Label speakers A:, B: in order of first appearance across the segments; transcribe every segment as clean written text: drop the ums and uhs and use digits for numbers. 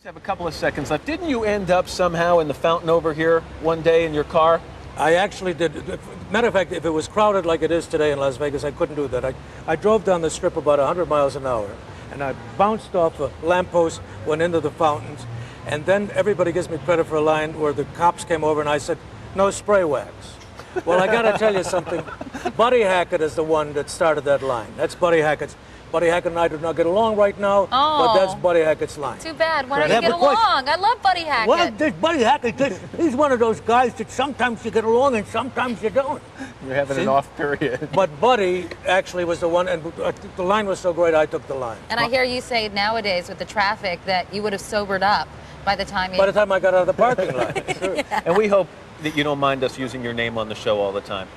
A: Have a couple of seconds left. Didn't you end up somehow in the fountain over here one day in your car?
B: I actually did. Matter of fact, if it was crowded like it is today in Las Vegas, I couldn't do that. I drove down the strip about 100 miles an hour, and I bounced off a lamppost, went into the fountains, and then everybody gives me credit for a line where the cops came over and I said, "No spray wax." Well, I got to tell you something. Buddy Hackett is the one that started that line. That's Buddy Hackett's. Buddy Hackett and I do not get along right now, but that's Buddy Hackett's line.
C: Too bad. Why don't you get along? I love Buddy Hackett.
B: Well, this Buddy Hackett, he's one of those guys that sometimes you get along and sometimes you don't.
A: You're having an off period.
B: But Buddy actually was the one, and the line was so great, I took the line.
C: And I hear you say nowadays with the traffic that you would have sobered up by the time you...
B: By the time I got out of the parking lot. Sure.
C: Yeah.
A: And we hope that you don't mind us using your name on the show all the time.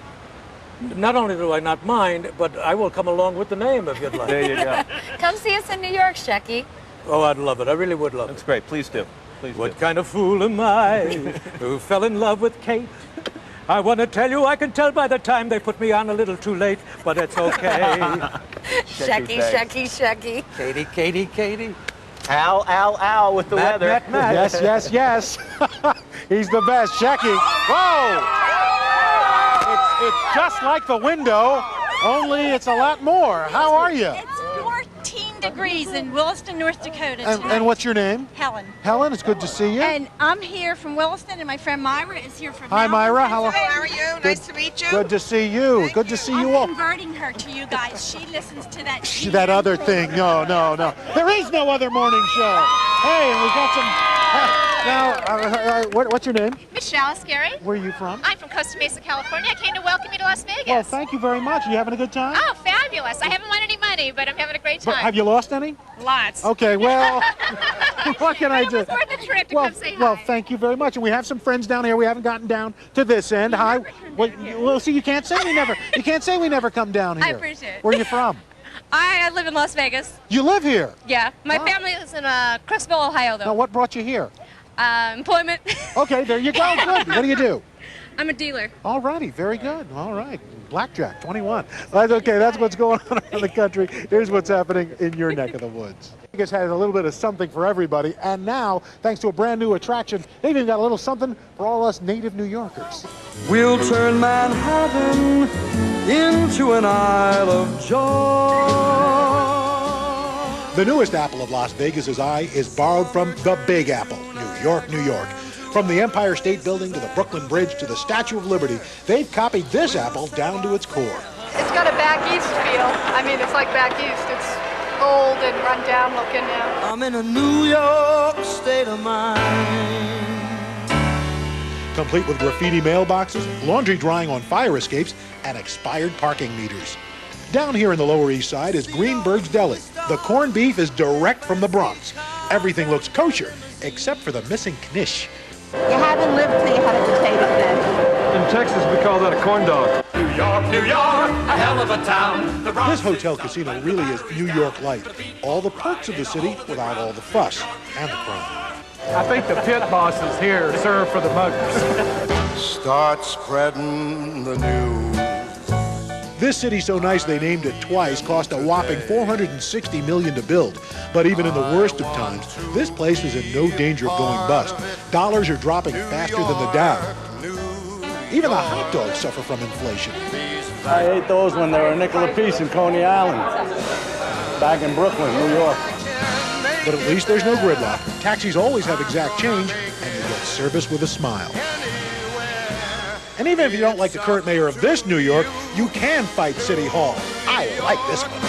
B: Not only do I not mind, but I will come along with the name if you'd like.
A: There you go.
C: Come see us in New York, Shecky.
B: Oh, I'd love it. I really would love it.
A: That's great. Please do. Please
B: What
A: do.
B: kind of fool am I who fell in love with Kate? I want to tell you, I can tell by the time they put me on a little too late, but it's okay.
C: Shecky, Shecky, Shecky.
B: Katie, Katie, Katie.
A: Ow, ow, ow with the weather.
B: Matt.
D: Yes, yes, yes. He's the best. Shecky. Whoa! It's just like the window, only it's a lot more. How are you?
E: It's 14 degrees in Williston, North Dakota.
D: And what's your name?
E: Helen.
D: Helen, it's good to see you.
E: And I'm here from Williston, and my friend Myra is here from
D: Hi,
E: Mountain.
D: Myra. How
E: are you?
D: Nice to meet you. Good to see you. Good to see you
E: I'm
D: all.
E: converting her to you guys. She listens to that.
D: That other thing. No, no, no. There is no other morning show. Hey, and we've got some... Now, what's your name?
F: Michelle Scary.
D: Where are you from?
F: I'm from Costa Mesa, California. I came to welcome you to Las Vegas.
D: Well, thank you very much. You having a good time?
F: Oh, fabulous. I haven't won any money, but I'm having a great
D: But
F: time.
D: have you lost any?
F: Lots.
D: Okay, well, what can I
F: It
D: do?
F: was worth the trip to
D: Well,
F: come say
D: well,
F: hi.
D: thank you very much. And we have some friends down here. We haven't gotten down to this end. Hi. Well, see, you can't say we never. You can't say we never come down here.
F: I appreciate it.
D: Where are you from?
F: I live in Las Vegas.
D: You live here.
F: Yeah. My
D: Wow.
F: family is in Crooksville, Ohio,
D: Now,
F: though.
D: what brought you here?
F: Employment.
D: Okay, there you go. Good. What do you do?
F: I'm a dealer.
D: All righty, very good. All right, blackjack, 21. That's okay. That's what's going on around the country. Here's what's happening in your neck of the woods. Vegas has a little bit of something for everybody, and now, thanks to a brand new attraction, they've even got a little something for all us native New Yorkers.
G: We'll turn Manhattan into an Isle of Joy.
D: The newest apple of Las Vegas's eye is borrowed from the Big Apple, New York, New York. From the Empire State Building to the Brooklyn Bridge to the Statue of Liberty, they've copied this apple down to its core.
H: It's got a back east feel. I mean, it's like back east. It's old and run down looking now.
G: I'm in a New York state of mind.
D: Complete with graffiti mailboxes, laundry drying on fire escapes, and expired parking meters. Down here in the Lower East Side is Greenberg's Deli. The corned beef is direct from the Bronx. Everything looks kosher, except for the missing knish.
H: You haven't lived till you had a potato then.
I: In Texas, we call that a corn dog.
G: New York, a hell of a town.
D: This hotel casino really is New York light. All the perks of the city without all the fuss and the crime.
I: I think the pit bosses here serve for the muggers.
G: Start spreading the news.
D: This city so nice they named it twice cost a whopping $460 million to build. But even in the worst of times, this place is in no danger of going bust. Dollars are dropping faster than the Dow. Even the hot dogs suffer from inflation.
I: I ate those when they were a nickel apiece in Coney Island, back in Brooklyn, New York.
D: But at least there's no gridlock. Taxis always have exact change, and you get service with a smile. And even if you don't like the current mayor of this New York, you can fight City Hall. I like this one.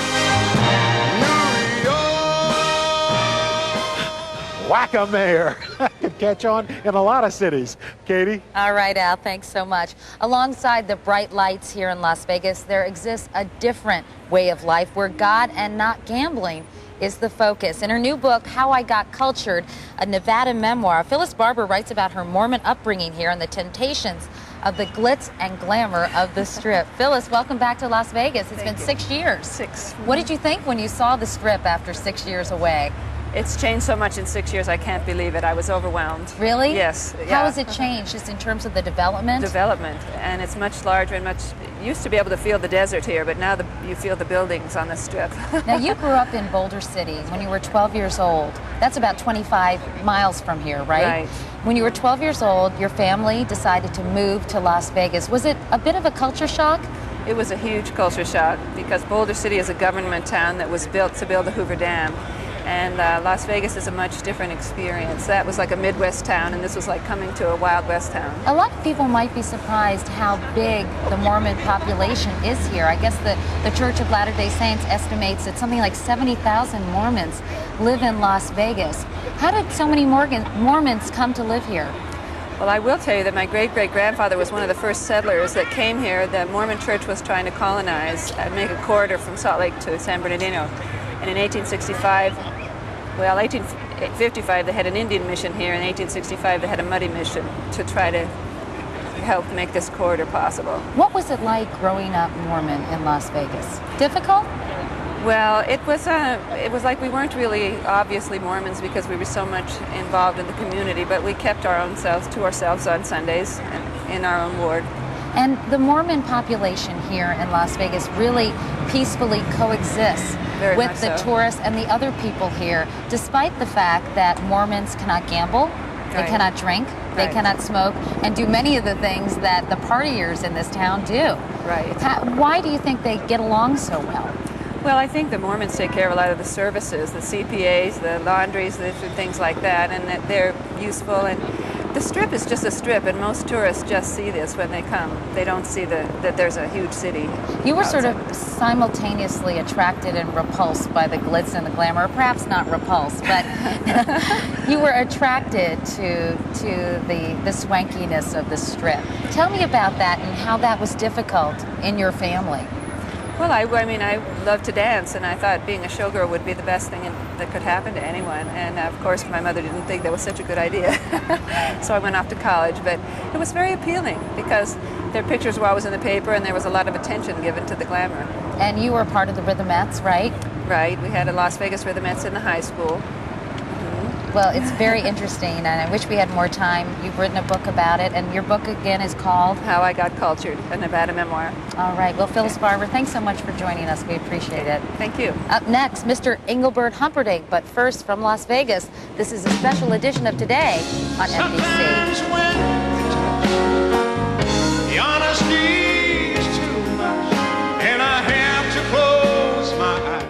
D: Whack-a-mayor. Could catch on in a lot of cities. Katie?
C: All right, Al, thanks so much. Alongside the bright lights here in Las Vegas, there exists a different way of life where God and not gambling is the focus. In her new book, How I Got Cultured, a Nevada memoir, Phyllis Barber writes about her Mormon upbringing here and the temptations of the glitz and glamour of the Strip. Phyllis, welcome back to Las Vegas. It's been 6 years.
H: 6.
C: What did you think when you saw the Strip after 6 years away?
H: It's changed so much in 6 years, I can't believe it. I was overwhelmed.
C: Really?
H: Yes.
C: How has it changed just in terms of the development?
H: Development, and it's much larger and much,
J: used to be able to feel the desert here, but now you feel the buildings on the strip.
C: Now, you grew up in Boulder City when you were 12 years old. That's about 25 miles from here, right?
J: Right.
C: When you were 12 years old, your family decided to move to Las Vegas. Was it a bit of a culture shock?
J: It was a huge culture shock because Boulder City is a government town that was built to build the Hoover Dam. And Las Vegas is a much different experience. That was like a Midwest town, and this was like coming to a Wild West town.
C: A lot of people might be surprised how big the Mormon population is here. I guess the Church of Latter-day Saints estimates that something like 70,000 Mormons live in Las Vegas. How did so many Mormons come to live here?
J: Well, I will tell you that my great-great-grandfather was one of the first settlers that came here. The Mormon Church was trying to colonize and make a corridor from Salt Lake to San Bernardino. And in 1855, they had an Indian mission here. In 1865, they had a Muddy mission to try to help make this corridor possible.
C: What was it like growing up Mormon in Las Vegas? Difficult?
J: Well, it was like we weren't really obviously Mormons because we were so much involved in the community, but we kept our own selves to ourselves on Sundays in our own ward.
C: And the Mormon population here in Las Vegas really peacefully coexists
J: Very
C: with
J: much
C: the
J: so.
C: tourists and the other people here, despite the fact that Mormons cannot gamble, they
J: Right.
C: cannot drink, they
J: Right.
C: cannot smoke, and do many of the things that the partiers in this town do.
J: Right.
C: Why do you think they get along so well?
J: Well, I think the Mormons take care of a lot of the services, the CPAs, the laundries, the things like that, and that they're useful. And the strip is just a strip, and most tourists just see this when they come. They don't see that there's a huge city.
C: You were sort
J: outside.
C: of simultaneously attracted and repulsed by the glitz and the glamour, perhaps not repulsed, but you were attracted to the swankiness of the strip. Tell me about that and how that was difficult in your family.
J: Well, I mean, I love to dance, and I thought being a showgirl would be the best thing that could happen to anyone. And of course, my mother didn't think that was such a good idea, so I went off to college. But it was very appealing because their pictures were always in the paper, and there was a lot of attention given to the glamour.
C: And you were part of the Rhythmettes, right?
J: Right. We had a Las Vegas Rhythmettes in the high school.
C: Well, it's very interesting, and I wish we had more time. You've written a book about it, and your book again is called
J: How I Got Cultured, a Nevada memoir.
C: All right. Well, Phyllis Barber, thanks so much for joining us. We appreciate it.
J: Thank you.
C: Up next, Mr. Engelbert Humperdinck. But first, from Las Vegas, this is a special edition of Today on NBC.
G: Sometimes when the honesty is too much and I have to close my eyes.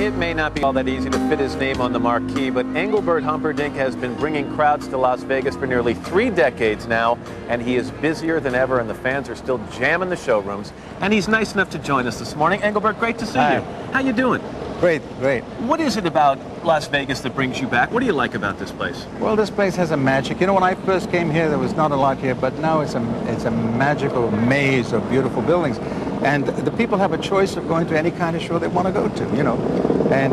A: It may not be all that easy to fit his name on the marquee, but Engelbert Humperdinck has been bringing crowds to Las Vegas for nearly 3 decades now, and he is busier than ever, and the fans are still jamming the showrooms. And he's nice enough to join us this morning. Engelbert, great to see
I: Hi.
A: you. How you doing?
I: Great, great.
A: What is it about Las Vegas that brings you back? What do you like about this place?
I: Well, this place has a magic. You know, when I first came here, there was not a lot here, but now it's a magical maze of beautiful buildings. And the people have a choice of going to any kind of show they want to go to, you know. And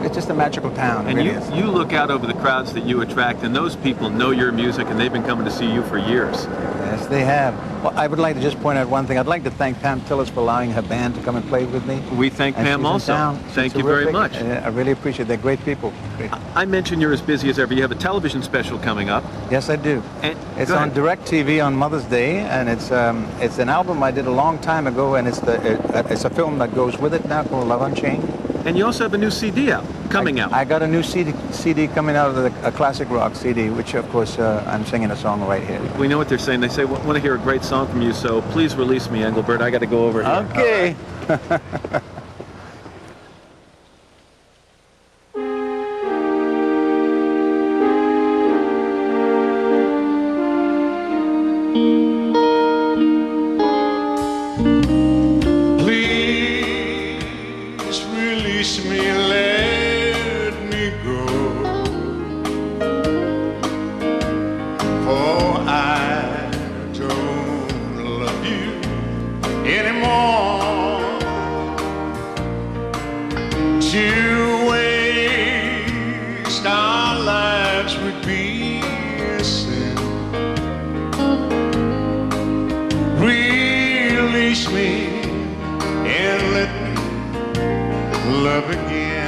I: it's just a magical town. It
A: And
I: really is.
A: you look out over the crowds that you attract, and those people know your music, and they've been coming to see you for years.
I: Yes, they have. Well, I would like to just point out one thing. I'd like to thank Pam Tillis for allowing her band to come and play with me.
A: We thank
I: And
A: Pam
I: she's in
A: also.
I: town.
A: Thank
I: She's
A: you very
I: terrific.
A: much.
I: I really appreciate it. They're great people. Great.
A: I mentioned you're as busy as ever. You have a television special coming up.
I: Yes, I do.
A: And
I: It's
A: go
I: on
A: ahead.
I: DirecTV on Mother's Day, and it's an album I did a long time ago, and it's a film that goes with it now called Love Unchained.
A: And you also have a new CD coming out.
I: I got a new CD coming out of a classic rock CD, which of course I'm singing a song right here.
A: We know what they're saying. They say, want to hear a great song from you, so please release me, Engelbert. I got to go over here.
I: Okay.
G: Please release me, let me go. For I don't love you anymore. To waste our lives would be a sin. Release me and let me love again.